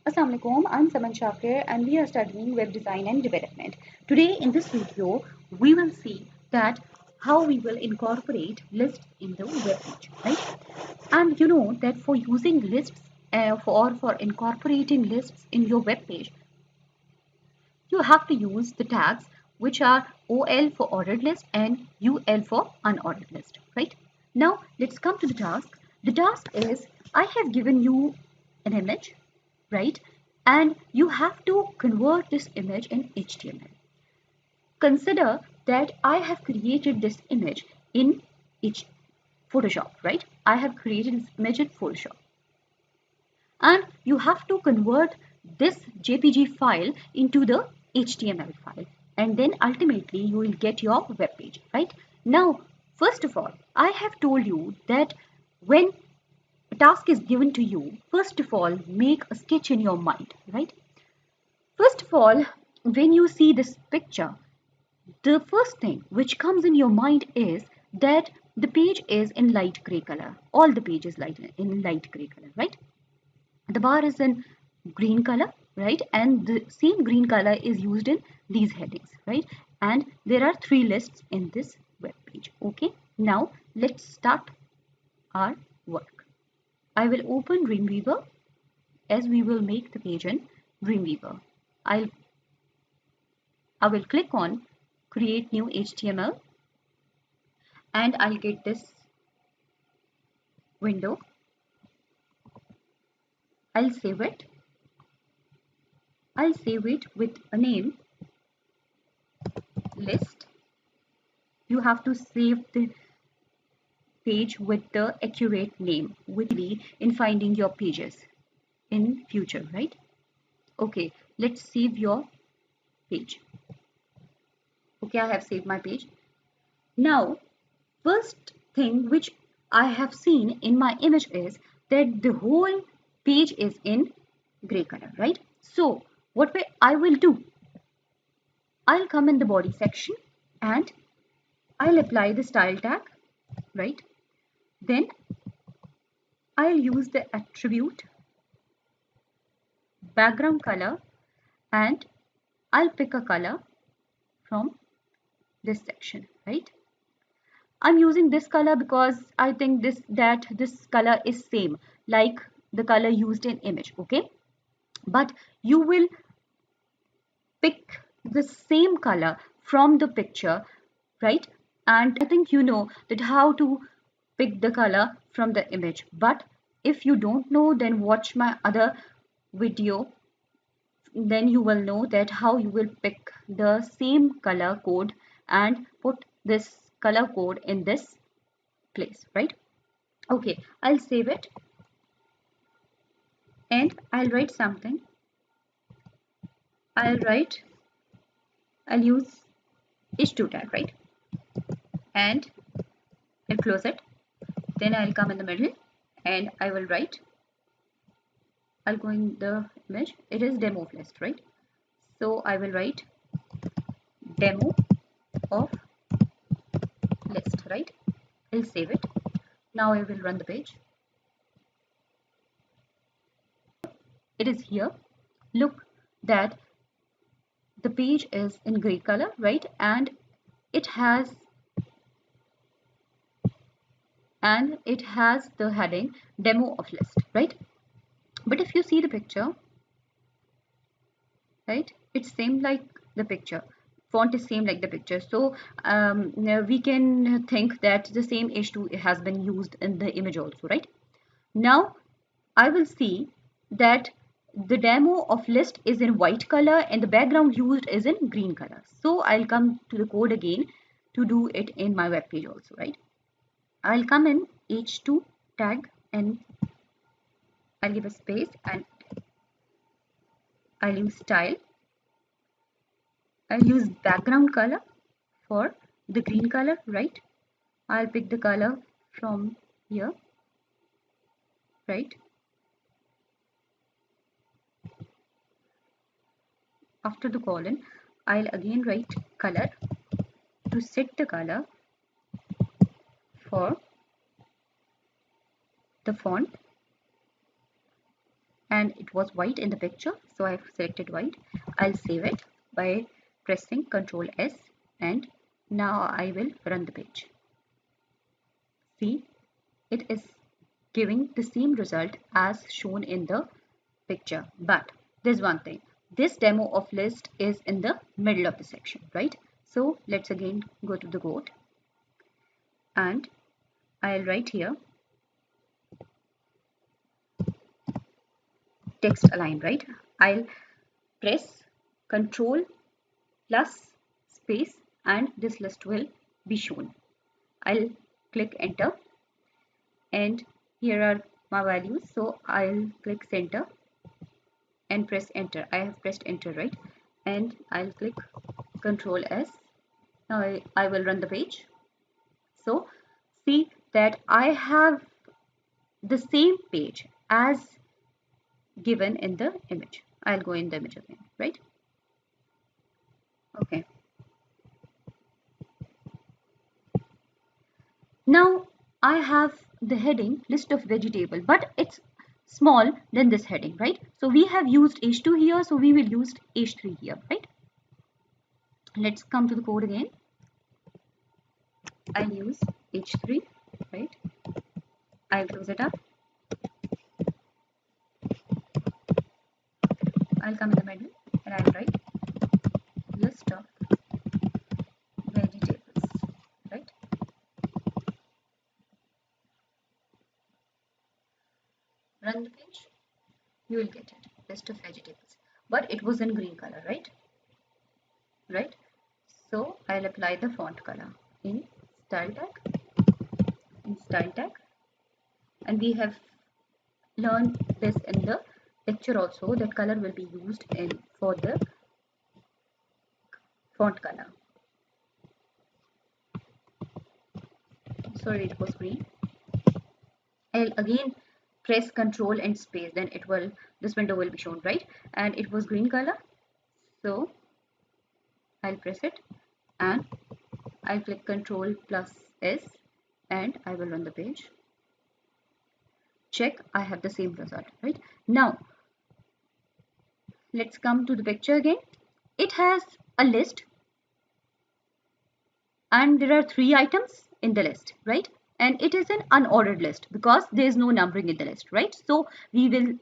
Assalamu alaikum, I'm Saman Shakir and we are studying web design and development. Today in this video, we will see that how we will incorporate lists in the web page, right? And you know that for using lists for incorporating lists in your web page, you have to use the tags which are OL for ordered list and UL for unordered list, right? Now let's come to the task. The task is I have given you an image, right? And you have to convert this image in HTML. Consider that I have created this image in Photoshop, right? I have created this image in Photoshop. And you have to convert this JPG file into the HTML file, and then ultimately you will get your web page, right? Now, first of all, I have told you that when a task is given to you, first of all, make a sketch in your mind, right? First of all, when you see this picture, the first thing which comes in your mind is that the page is in light gray color. All the pages in light gray color, right? The bar is in green color, right? And the same green color is used in these headings, right? And there are 3 lists in this web page. Okay, now let's start our work. I will open Dreamweaver as we will make the page in Dreamweaver. I will click on create new HTML and I'll get this window. I'll save it. I'll save it with a name list. You have to save the page with the accurate name, which will be in finding your pages in future, right? Okay, let's save your page. Okay, I have saved my page. Now, first thing which I have seen in my image is that the whole page is in gray color, right? So what I will do, I'll come in the body section and I'll apply the style tag, right? Then I'll use the attribute background color and I'll pick a color from this section, right? I'm using this color because I think this color is same like the color used in image, okay? But you will pick the same color from the picture, right? And I think you know that how to pick the color from the image. But if you don't know, then watch my other video. Then you will know that how you will pick the same color code and put this color code in this place, right? Okay, I'll save it and I'll write something. I'll use h2 tag, right? And I'll close it. Then I'll come in the middle and I will write. I'll go in the image. It is demo of list, right? So I will write demo of list, right? I'll save it. Now I will run the page. It is here. Look that the page is in gray color, right? And it has the heading demo of list, right? But if you see the picture, right, it's same like the picture. Font is same like the picture. So now we can think that the same h2 has been used in the image also, right? Now I will see that the demo of list is in white color and the background used is in green color. So I'll come to the code again to do it in my web page also, right? I'll come in h2 tag and I'll give a space and I'll use style. I'll use background color for the green color, right? I'll pick the color from here, right? After the colon, I'll again write color to set the color for the font and it was white in the picture, so I've selected white. I'll save it by pressing Ctrl S, and now I will run the page. See, it is giving the same result as shown in the picture, but there's one thing: this demo of list is in the middle of the section, right? So let's again go to the code, and I'll write here text align, right? I'll press Control plus space and this list will be shown. I'll click enter, and here are my values, so I'll click center and press enter. I have pressed enter, right? And I'll click Control S. Now I will run the page. So see that I have the same page as given in the image. I'll go in the image again, right? Okay. Now I have the heading list of vegetable, but it's small than this heading, right? So we have used H2 here, so we will use H3 here, right? Let's come to the code again. I'll use H3, right? I'll close it up. I'll come in the middle and I'll write list of vegetables, right? Run the page, you will get it, list of vegetables, but it was in green color, right? Right? So I'll apply the font color in style tag, and we have learned this in the lecture also, that color will be used in for the font color. Sorry, it was green. I'll again press Control and space, then it will, this window will be shown, right? And it was green color, so I'll press it and I'll click Control plus S and I will run the page. Check, I have the same result, right? Now let's come to the picture again. It has a list and there are 3 items in the list, right? And it is an unordered list because there is no numbering in the list, right? So we will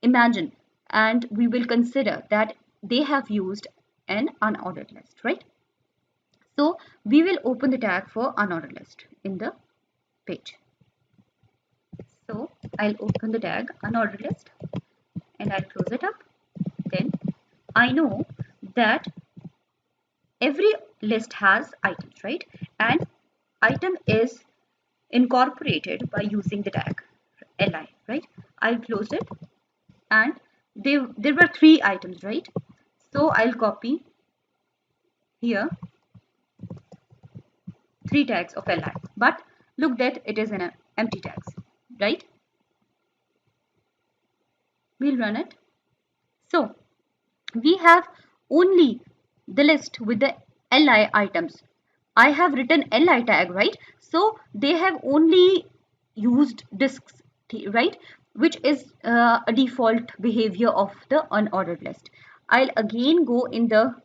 imagine and we will consider that they have used an unordered list, right? So we will open the tag for unordered list in the page. So I'll open the tag unordered list and I'll close it up. Then I know that every list has items, right? And item is incorporated by using the tag li, right? I'll close it, and there were 3 items, right? So I'll copy here 3 tags of li, but look that it is in an empty tags, right? We'll run it. So we have only the list with the li items. I have written li tag, right? So they have only used disks, right? Which is a default behavior of the unordered list. I'll again go in the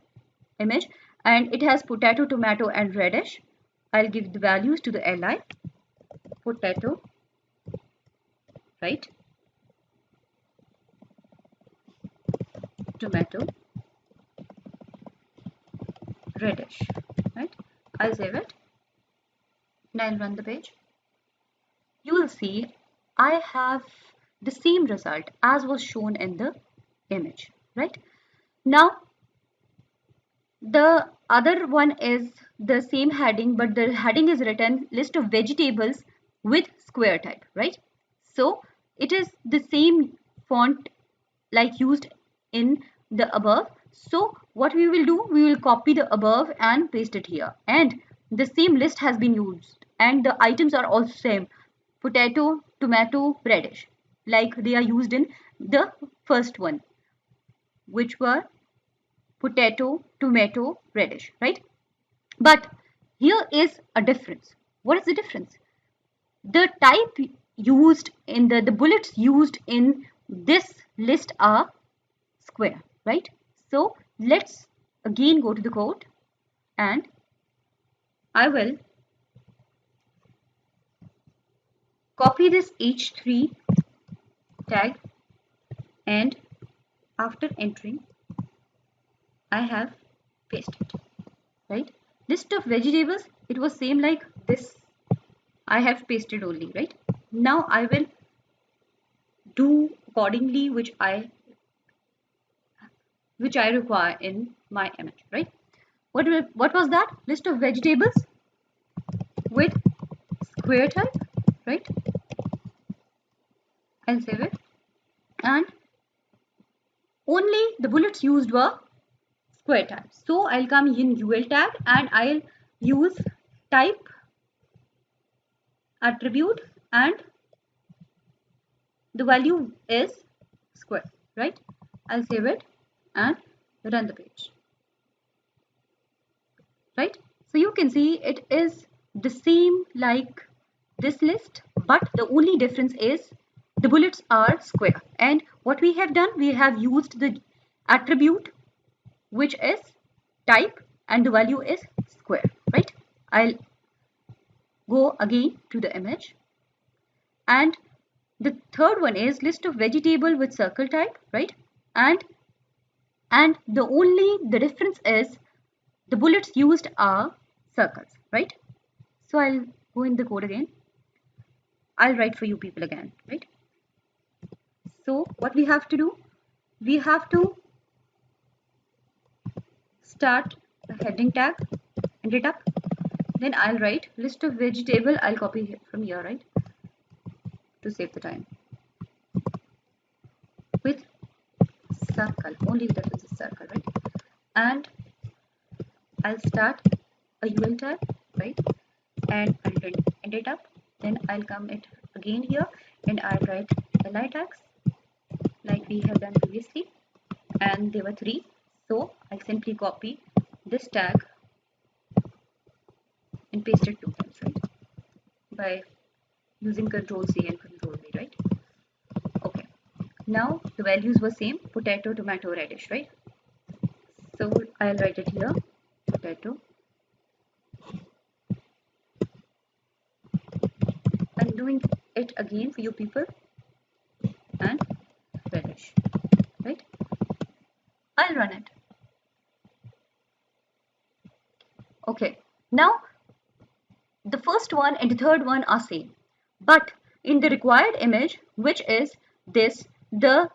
image and it has potato, tomato and radish. I'll give the values to the li. Potato, right? Tomato, radish, right? I'll save it and I'll run the page. You will see I have the same result as was shown in the image, right? Now the other one is the same heading, but the heading is written list of vegetables with square type, right? So it is the same font like used in the above. So what we will do, we will copy the above and paste it here, and the same list has been used and the items are also same: potato, tomato, radish, like they are used in the first one, which were potato, tomato, radish, right? But here is a difference. What is the difference? The type used in the bullets used in this list are square, right? So let's again go to the code, and I will copy this h3 tag, and after entering I have pasted, right? List of vegetables, it was same like this. I have pasted only, right? Now I will do accordingly which I require in my image, right? What was that? List of vegetables with square type, right? I'll save it. And only the bullets used were square type. So I'll come in UL tag and I'll use type attribute, and the value is square, right? I'll save it and run the page, right? So you can see it is the same like this list, but the only difference is the bullets are square. And what we have done, we have used the attribute which is type and the value is square, right? I'll go again to the image, and the third one is list of vegetable with circle type, right? And the difference is the bullets used are circles, right? So I'll go in the code again. I'll write for you people again, right? So what we have to do, we have to start a heading tag, end it up. Then I'll write list of vegetable. I'll copy it from here, right? To save the time. With circle, only the difference is circle, right? And I'll start a UL tag, right? And I'll end it up. Then I'll come it again here and I'll write li tags like we have done previously, and there were 3, so I simply copy this tag and paste it 2 times, right, by using Ctrl C and Ctrl V, right? Okay, now the values were same, potato, tomato, radish, right? So I'll write it here, potato. I'm doing it again for you people, and radish, right? I'll run it. Okay, now the first one and the third one are same, but in the required image, which is this, the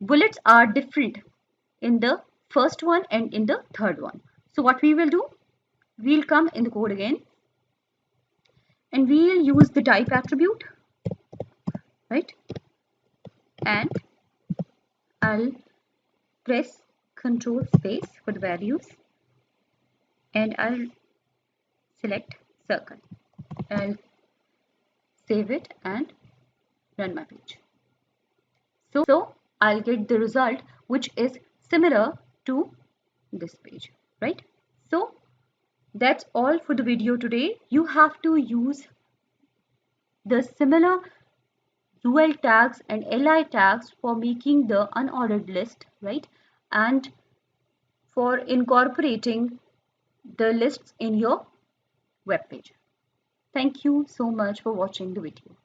bullets are different in the first one and in the third one. So what we will do, we'll come in the code again and we'll use the type attribute, right? And I'll press Control space for the values and I'll select circle. I'll save it and run my page. So I'll get the result which is similar to this page, right? So that's all for the video today. You have to use the similar UL tags and LI tags for making the unordered list, right? And for incorporating the lists in your web page. Thank you so much for watching the video.